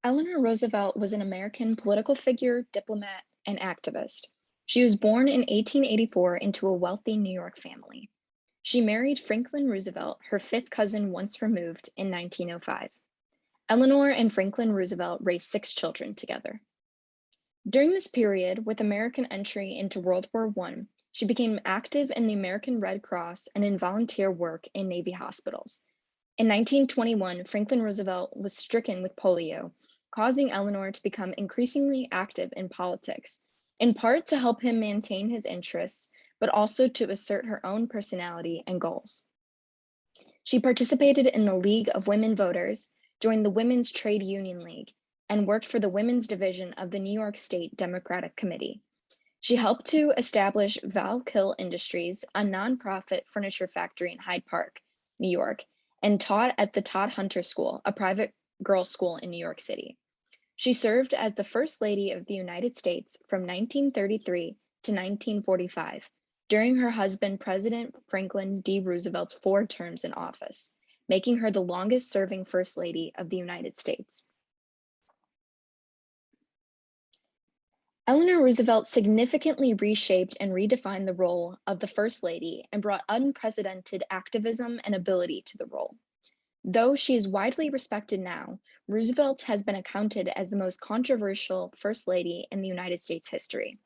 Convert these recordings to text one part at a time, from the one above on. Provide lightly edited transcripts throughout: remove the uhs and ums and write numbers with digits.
Eleanor Roosevelt was an American political figure, diplomat, and activist. She was born in 1884 into a wealthy New York family. She married Franklin Roosevelt, her fifth cousin once removed, in 1905. Eleanor and Franklin Roosevelt raised six children together. During this period, with American entry into World War I, she became active in the American Red Cross and in volunteer work in Navy hospitals. In 1921, Franklin Roosevelt was stricken with polio, causing Eleanor to become increasingly active in politics, in part to help him maintain his interests, but also to assert her own personality and goals. She participated in the League of Women Voters, joined the Women's Trade Union League, and worked for the women's division of the New York State Democratic Committee. She helped to establish Valkill Industries, a nonprofit furniture factory in Hyde Park, New York, and taught at the Todd Hunter School, a private girls' school in New York City. She served as the First Lady of the United States from 1933 to 1945, during her husband, President Franklin D. Roosevelt's 4 terms in office, making her the longest serving First Lady of the United States. Eleanor Roosevelt significantly reshaped and redefined the role of the First Lady and brought unprecedented activism and ability to the role. Though she is widely respected now, Roosevelt has been accounted as the most controversial First Lady in the United States history.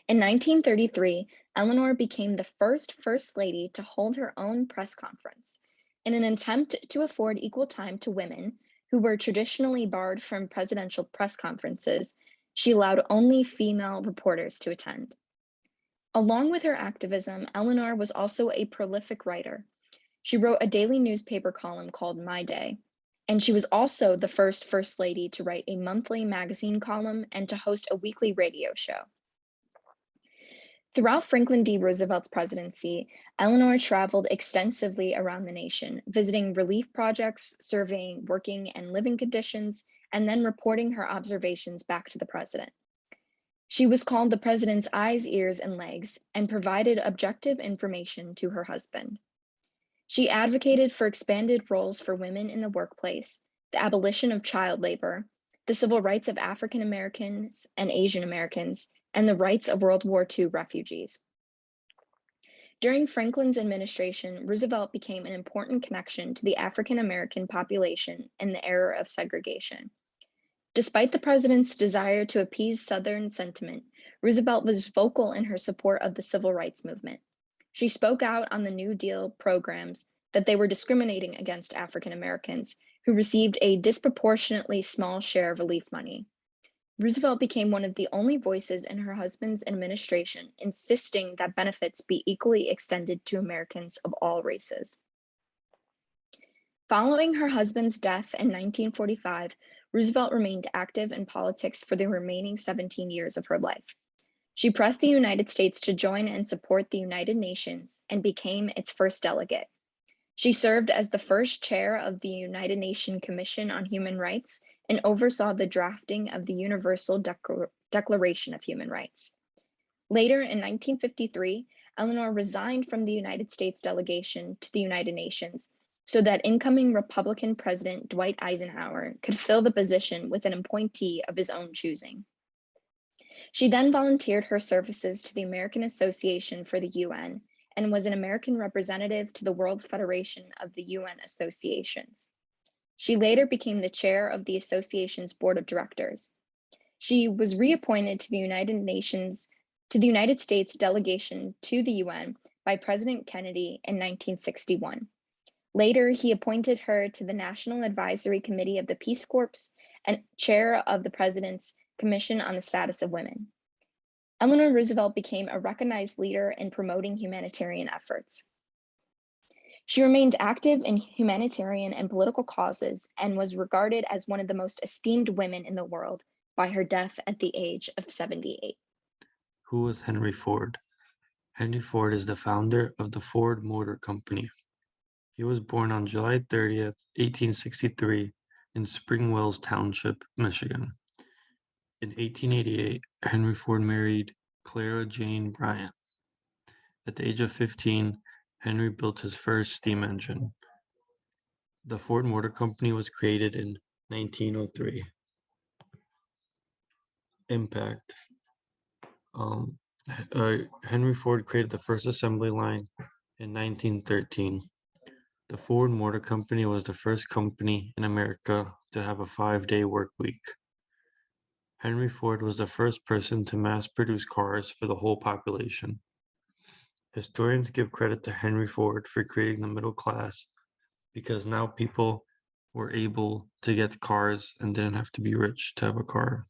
In 1933, Eleanor became the first First Lady to hold her own press conference. In an attempt to afford equal time to women, who were traditionally barred from presidential press conferences, she allowed only female reporters to attend. Along with her activism, Eleanor was also a prolific writer. She wrote a daily newspaper column called My Day, and she was also the first First Lady to write a monthly magazine column and to host a weekly radio show. Throughout Franklin D. Roosevelt's presidency, Eleanor traveled extensively around the nation, visiting relief projects, surveying working and living conditions, and then reporting her observations back to the president. She was called the president's eyes, ears, and legs, and provided objective information to her husband. She advocated for expanded roles for women in the workplace, the abolition of child labor, the civil rights of African Americans and Asian Americans, and the rights of World War II refugees. During Franklin's administration, Roosevelt became an important connection to the African American population in the era of segregation. Despite the president's desire to appease Southern sentiment, Roosevelt was vocal in her support of the civil rights movement. She spoke out on the New Deal programs that they were discriminating against African Americans, who received a disproportionately small share of relief money. Roosevelt became one of the only voices in her husband's administration insisting that benefits be equally extended to Americans of all races. Following her husband's death in 1945, Roosevelt remained active in politics for the remaining 17 years of her life. She pressed the United States to join and support the United Nations and became its first delegate. She served as the first chair of the United Nations Commission on Human Rights and oversaw the drafting of the Universal Declaration of Human Rights. Later, in 1953, Eleanor resigned from the United States delegation to the United Nations so that incoming Republican President Dwight Eisenhower could fill the position with an appointee of his own choosing. She then volunteered her services to the American Association for the UN and was an American representative to the World Federation of the UN Associations. She later became the chair of the association's board of directors. She was reappointed to the United States delegation to the UN by President Kennedy in 1961. Later, he appointed her to the National Advisory Committee of the Peace Corps and chair of the President's Commission on the Status of Women. Eleanor Roosevelt became a recognized leader in promoting humanitarian efforts. She remained active in humanitarian and political causes and was regarded as one of the most esteemed women in the world by her death at the age of 78. Who was Henry Ford? Henry Ford is the founder of the Ford Motor Company. He was born on July 30th, 1863 in Spring Wells Township, Michigan. In 1888, Henry Ford married Clara Jane Bryant. At the age of 15, Henry built his first steam engine. The Ford Motor Company was created in 1903. Impact. Henry Ford created the first assembly line in 1913. The Ford Motor Company was the first company in America to have a 5-day work week. Henry Ford was the first person to mass produce cars for the whole population. Historians give credit to Henry Ford for creating the middle class because now people were able to get cars and didn't have to be rich to have a car.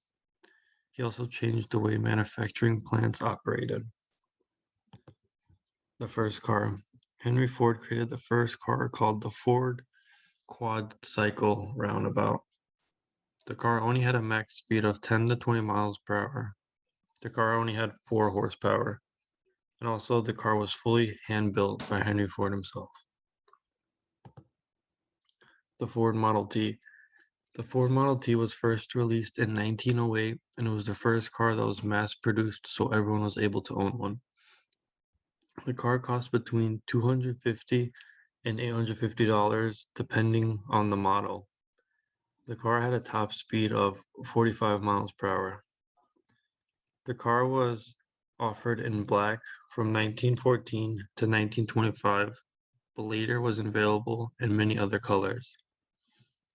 He also changed the way manufacturing plants operated. The first car. Henry Ford created the first car called the Ford Quad-Cycle Roundabout. The car only had a max speed of 10 to 20 miles per hour. The car only had 4 horsepower. And also the car was fully hand-built by Henry Ford himself. The Ford Model T. The Ford Model T was first released in 1908, and it was the first car that was mass-produced so everyone was able to own one. The car cost between $250 and $850 depending on the model. The car had a top speed of 45 miles per hour. The car was offered in black from 1914 to 1925, but later was available in many other colors.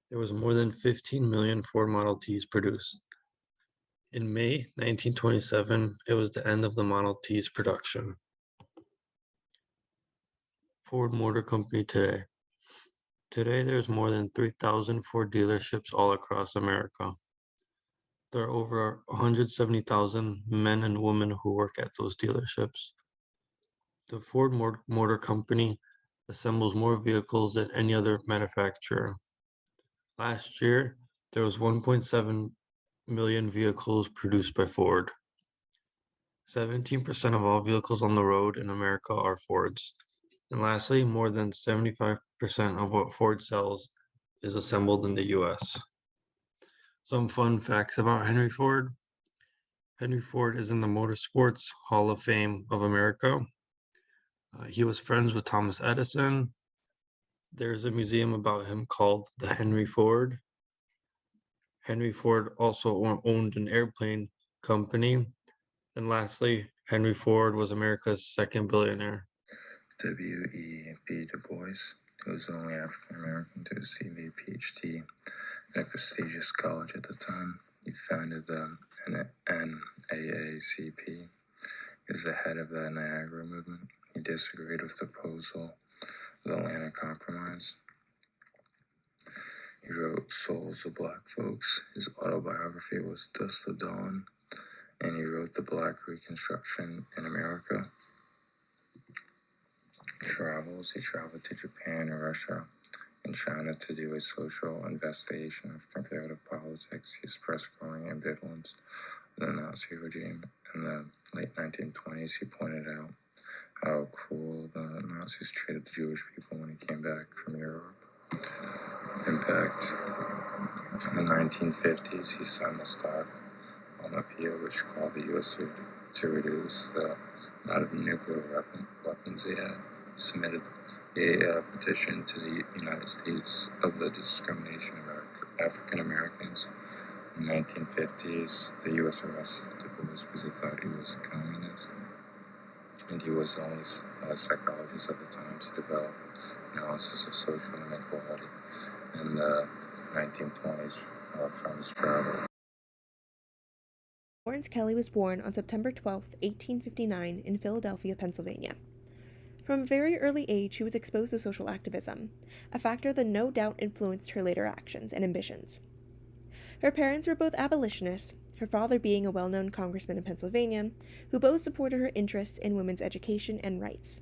There was more than 15 million Ford Model Ts produced. In May 1927, it was the end of the Model T's production. Ford Motor Company today. Today, there's more than 3,000 Ford dealerships all across America. There are over 170,000 men and women who work at those dealerships. The Ford Motor Company assembles more vehicles than any other manufacturer. Last year, there was 1.7 million vehicles produced by Ford. 17% of all vehicles on the road in America are Fords. And lastly, more than 75% of what Ford sells is assembled in the US. Some fun facts about Henry Ford. Henry Ford is in the Motorsports Hall of Fame of America. He was friends with Thomas Edison. There's a museum about him called the Henry Ford. Henry Ford also owned an airplane company. And lastly, Henry Ford was America's second billionaire. W.E.B. Du Bois, who was the only African American to receive a PhD at a prestigious college at the time. He founded the NAACP. He was the head of the Niagara movement. He disagreed with the proposal of the Atlantic Compromise. He wrote Souls of Black Folks. His autobiography was Dust of Dawn, and he wrote The Black Reconstruction in America. He traveled to Japan and Russia and China to do a social investigation of comparative politics. He expressed growing ambivalence with the Nazi regime. In the late 1920s, he pointed out how cruel the Nazis treated the Jewish people when he came back from Europe. Impact. In the 1950s, he signed the Stockholm Appeal, which called the U.S. to reduce the amount of nuclear weapons they had. He submitted a petition to the United States of the discrimination of African Americans. In the 1950s, the U.S. arrested Du Bois because they thought he was a communist. And he was the only psychologist at the time to develop analysis of social inequality in the 1920s from his travels. Florence Kelly was born on September 12, 1859, in Philadelphia, Pennsylvania. From a very early age, she was exposed to social activism, a factor that no doubt influenced her later actions and ambitions. Her parents were both abolitionists, her father being a well-known congressman in Pennsylvania, who both supported her interests in women's education and rights.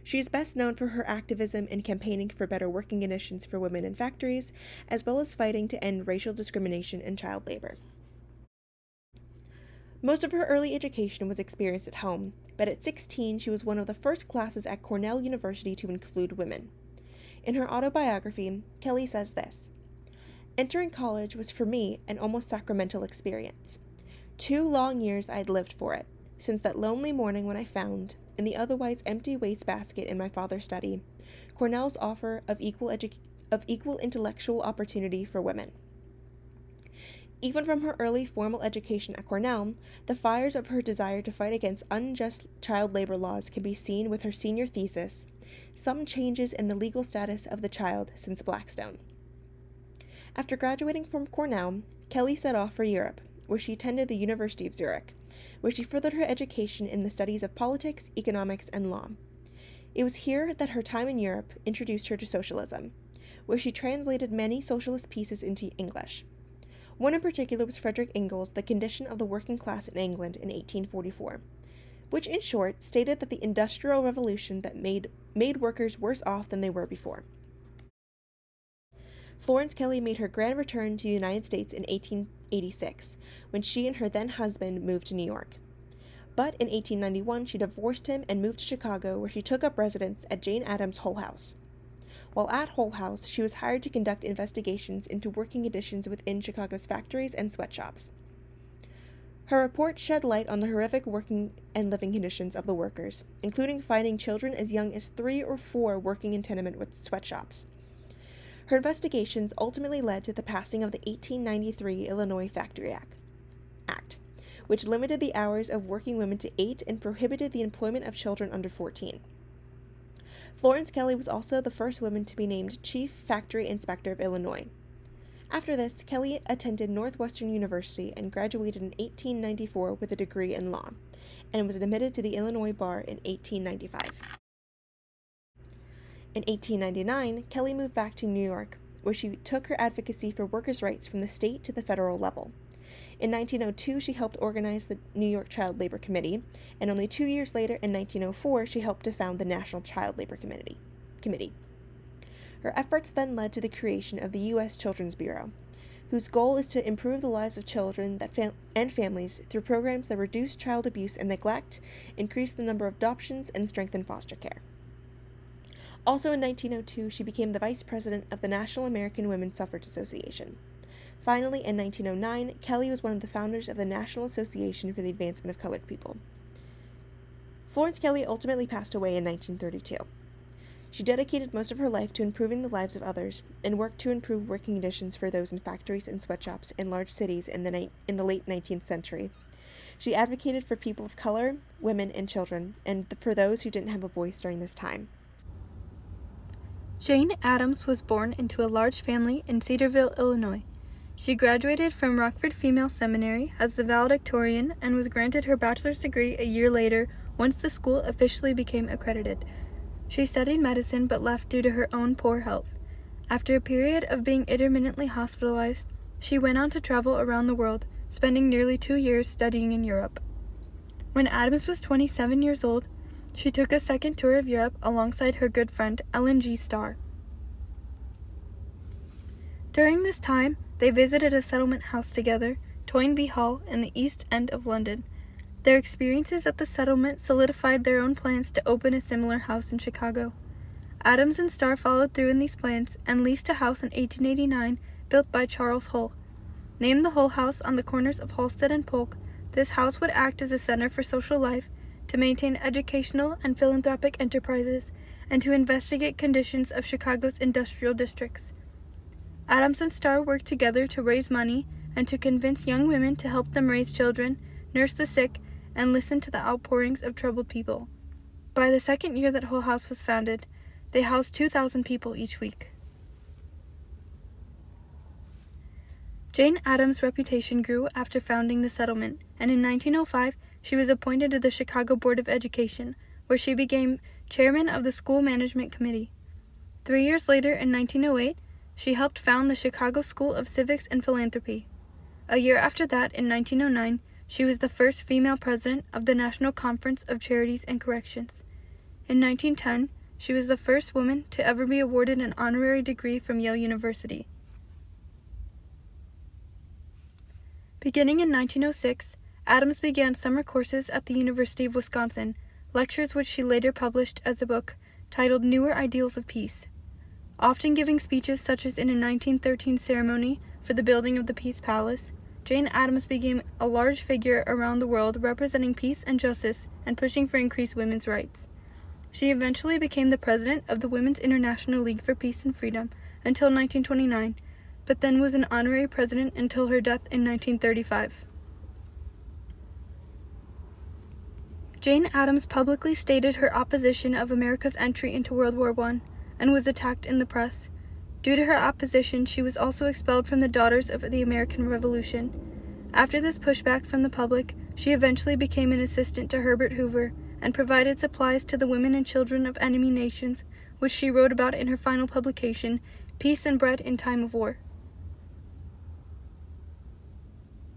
She is best known for her activism in campaigning for better working conditions for women in factories, as well as fighting to end racial discrimination and child labor. Most of her early education was experienced at home, but at 16 she was one of the first classes at Cornell University to include women. In her autobiography, Kelly says this: "Entering college was for me an almost sacramental experience. 2 long years I had lived for it, since that lonely morning when I found, in the otherwise empty wastebasket in my father's study, Cornell's offer of equal intellectual opportunity for women. Even from her early formal education at Cornell, the fires of her desire to fight against unjust child labor laws can be seen with her senior thesis, Some Changes in the Legal Status of the Child Since Blackstone. After graduating from Cornell, Kelly set off for Europe, where she attended the University of Zurich, where she furthered her education in the studies of politics, economics, and law. It was here that her time in Europe introduced her to socialism, where she translated many socialist pieces into English. One in particular was Frederick Engels' The Condition of the Working Class in England in 1844, which in short stated that the Industrial Revolution that made workers worse off than they were before. Florence Kelly made her grand return to the United States in 1886, when she and her then husband moved to New York. But in 1891, she divorced him and moved to Chicago, where she took up residence at Jane Addams' Hull House. While at Hull House, she was hired to conduct investigations into working conditions within Chicago's factories and sweatshops. Her report shed light on the horrific working and living conditions of the workers, including finding children as young as 3 or 4 working in tenement sweatshops. Her investigations ultimately led to the passing of the 1893 Illinois Factory Act, which limited the hours of working women to 8 and prohibited the employment of children under 14. Florence Kelly was also the first woman to be named Chief Factory Inspector of Illinois. After this, Kelly attended Northwestern University and graduated in 1894 with a degree in law, and was admitted to the Illinois bar in 1895. In 1899, Kelly moved back to New York, where she took her advocacy for workers' rights from the state to the federal level. In 1902, she helped organize the New York Child Labor Committee, and only 2 years later, in 1904, she helped to found the National Child Labor Committee. Her efforts then led to the creation of the U.S. Children's Bureau, whose goal is to improve the lives of children and families through programs that reduce child abuse and neglect, increase the number of adoptions, and strengthen foster care. Also in 1902, she became the vice president of the National American Women's Suffrage Association. Finally, in 1909, Kelly was one of the founders of the National Association for the Advancement of Colored People. Florence Kelly ultimately passed away in 1932. She dedicated most of her life to improving the lives of others and worked to improve working conditions for those in factories and sweatshops in large cities in the late 19th century. She advocated for people of color, women, and children, and for those who didn't have a voice during this time. Jane Addams was born into a large family in Cedarville, Illinois. She graduated from Rockford Female Seminary as the valedictorian and was granted her bachelor's degree a year later once the school officially became accredited. She studied medicine but left due to her own poor health. After a period of being intermittently hospitalized, she went on to travel around the world, spending nearly 2 years studying in Europe. When Addams was 27 years old, she took a second tour of Europe alongside her good friend Ellen G. Starr. During this time, they visited a settlement house together, Toynbee Hall, in the East End of London. Their experiences at the settlement solidified their own plans to open a similar house in Chicago. Addams and Starr followed through in these plans and leased a house in 1889 built by Charles Hull. Named the Hull House on the corners of Halsted and Polk, this house would act as a center for social life, to maintain educational and philanthropic enterprises, and to investigate conditions of Chicago's industrial districts. Addams and Starr worked together to raise money and to convince young women to help them raise children, nurse the sick, and listen to the outpourings of troubled people. By the second year that Hull House was founded, they housed 2,000 people each week. Jane Addams' reputation grew after founding the settlement, and in 1905, she was appointed to the Chicago Board of Education, where she became chairman of the School Management Committee. 3 years later, in 1908, she helped found the Chicago School of Civics and Philanthropy. A year after that, in 1909, she was the first female president of the National Conference of Charities and Corrections. In 1910, she was the first woman to ever be awarded an honorary degree from Yale University. Beginning in 1906, Addams began summer courses at the University of Wisconsin, lectures which she later published as a book titled Newer Ideals of Peace. Often giving speeches such as in a 1913 ceremony for the building of the Peace Palace, Jane Addams became a large figure around the world representing peace and justice and pushing for increased women's rights. She eventually became the president of the Women's International League for Peace and Freedom until 1929, but then was an honorary president until her death in 1935. Jane Addams publicly stated her opposition of America's entry into World War I and was attacked in the press. Due to her opposition, she was also expelled from the Daughters of the American Revolution. After this pushback from the public, she eventually became an assistant to Herbert Hoover and provided supplies to the women and children of enemy nations, which she wrote about in her final publication, Peace and Bread in Time of War.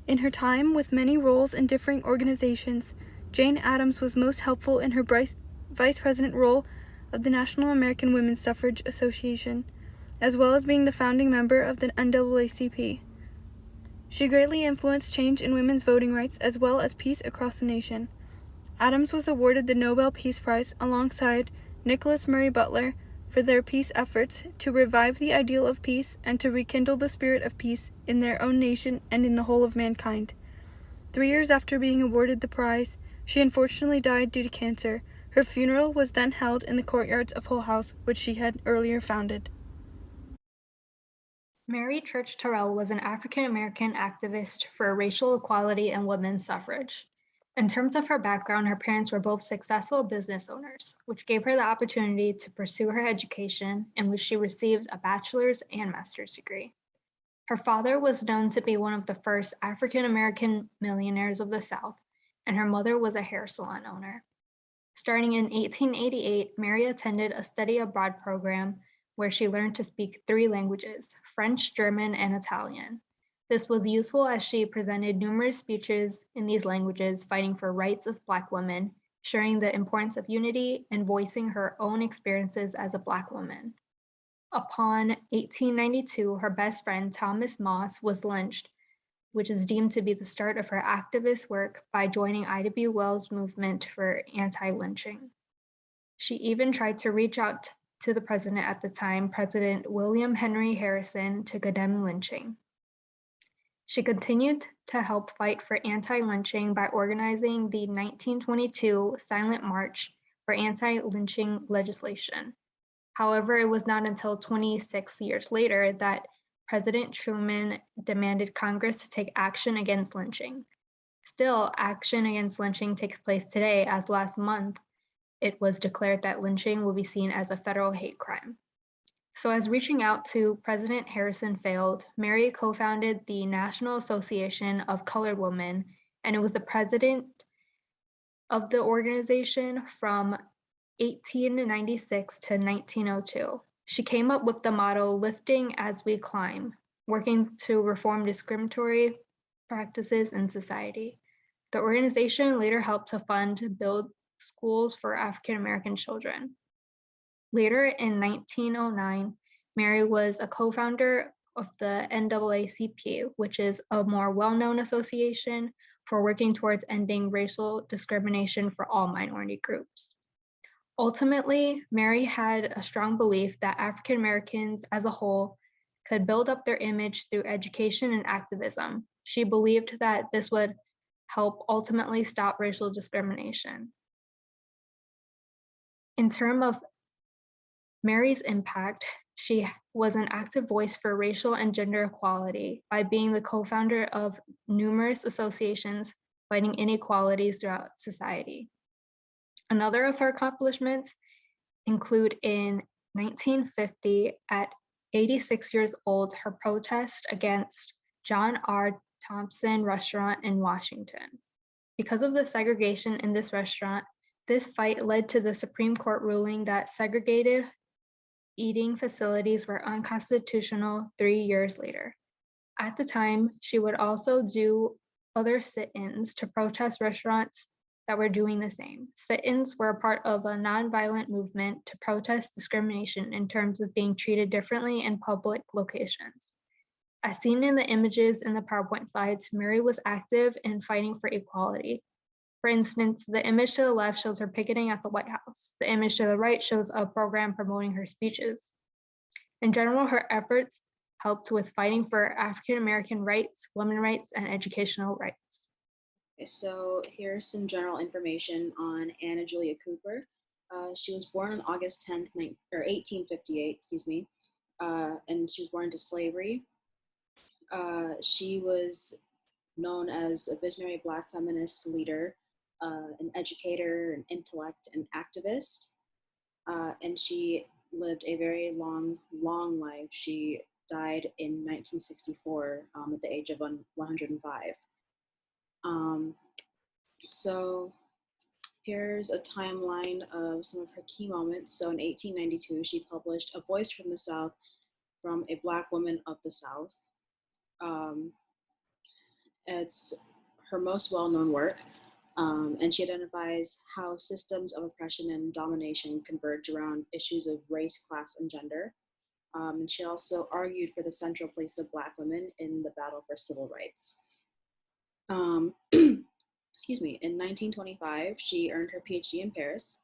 In her time with many roles in different organizations, Jane Addams was most helpful in her vice president role of the National American Women's Suffrage Association, as well as being the founding member of the NAACP. She greatly influenced change in women's voting rights as well as peace across the nation. Addams was awarded the Nobel Peace Prize alongside Nicholas Murray Butler for their peace efforts to revive the ideal of peace and to rekindle the spirit of peace in their own nation and in the whole of mankind. 3 years after being awarded the prize, she unfortunately died due to cancer. Her funeral was then held in the courtyards of Hull House, which she had earlier founded. Mary Church Terrell was an African-American activist for racial equality and women's suffrage. In terms of her background, her parents were both successful business owners, which gave her the opportunity to pursue her education, in which she received a bachelor's and master's degree. Her father was known to be one of the first African-American millionaires of the South, and her mother was a hair salon owner. Starting in 1888, Mary attended a study abroad program where she learned to speak 3 languages, French, German, and Italian. This was useful as she presented numerous speeches in these languages fighting for rights of Black women, sharing the importance of unity, and voicing her own experiences as a Black woman. Upon 1892, her best friend, Thomas Moss, was lynched, which is deemed to be the start of her activist work by joining I.W. Wells' movement for anti-lynching. She even tried to reach out to the president at the time, President William Henry Harrison, to condemn lynching. She continued to help fight for anti-lynching by organizing the 1922 Silent March for anti-lynching legislation. However, it was not until 26 years later that President Truman demanded Congress to take action against lynching. Still, action against lynching takes place today, as last month it was declared that lynching will be seen as a federal hate crime. So as reaching out to President Harrison failed, Mary co-founded the National Association of Colored Women, and it was the president of the organization from 1896 to 1902. She came up with the motto, "Lifting as we climb," working to reform discriminatory practices in society. The organization later helped to build schools for African American children. Later in 1909, Mary was a co-founder of the NAACP, which is a more well-known association for working towards ending racial discrimination for all minority groups. Ultimately, Mary had a strong belief that African Americans as a whole could build up their image through education and activism. She believed that this would help ultimately stop racial discrimination. In terms of Mary's impact, she was an active voice for racial and gender equality by being the co-founder of numerous associations fighting inequalities throughout society. Another of her accomplishments include in 1950, at 86 years old, her protest against John R. Thompson Restaurant in Washington. Because of the segregation in this restaurant, this fight led to the Supreme Court ruling that segregated eating facilities were unconstitutional 3 years later. At the time, she would also do other sit-ins to protest restaurants that were doing the same. Sit-ins were a part of a nonviolent movement to protest discrimination in terms of being treated differently in public locations. As seen in the images in the PowerPoint slides, Mary was active in fighting for equality. For instance, the image to the left shows her picketing at the White House. The image to the right shows a program promoting her speeches. In general, her efforts helped with fighting for African American rights, women's rights, and educational rights. Okay, so here's some general information on Anna Julia Cooper. She was born on August 10th, 1858, and she was born into slavery. She was known as a visionary Black feminist leader, an educator, an intellect, an activist, and she lived a very long life. She died in 1964 at the age of 105. So here's a timeline of some of her key moments. So in 1892, she published A Voice from the South from a Black woman of the South. It's her most well-known work, and she identifies how systems of oppression and domination converge around issues of race, class, and gender. And she also argued for the central place of Black women in the battle for civil rights. Excuse me, in 1925, she earned her PhD in Paris.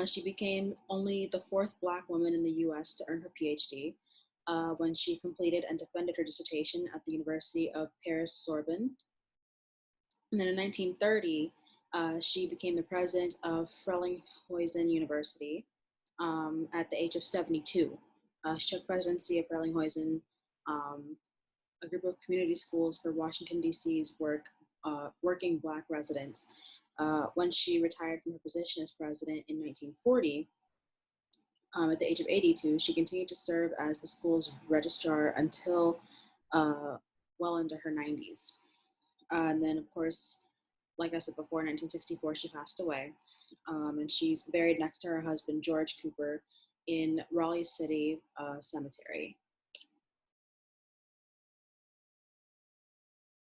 She became only the fourth Black woman in the US to earn her PhD when she completed and defended her dissertation at the University of Paris-Sorbonne. And then in 1930, she became the president of Frelinghuysen University at the age of 72. She took presidency of Frelinghuysen, a group of community schools for Washington, D.C.'s working Black residents. When she retired from her position as president in 1940, at the age of 82, she continued to serve as the school's registrar until well into her 90s. And then, of course, like I said before, in 1964, she passed away. And she's buried next to her husband, George Cooper, in Raleigh City Cemetery.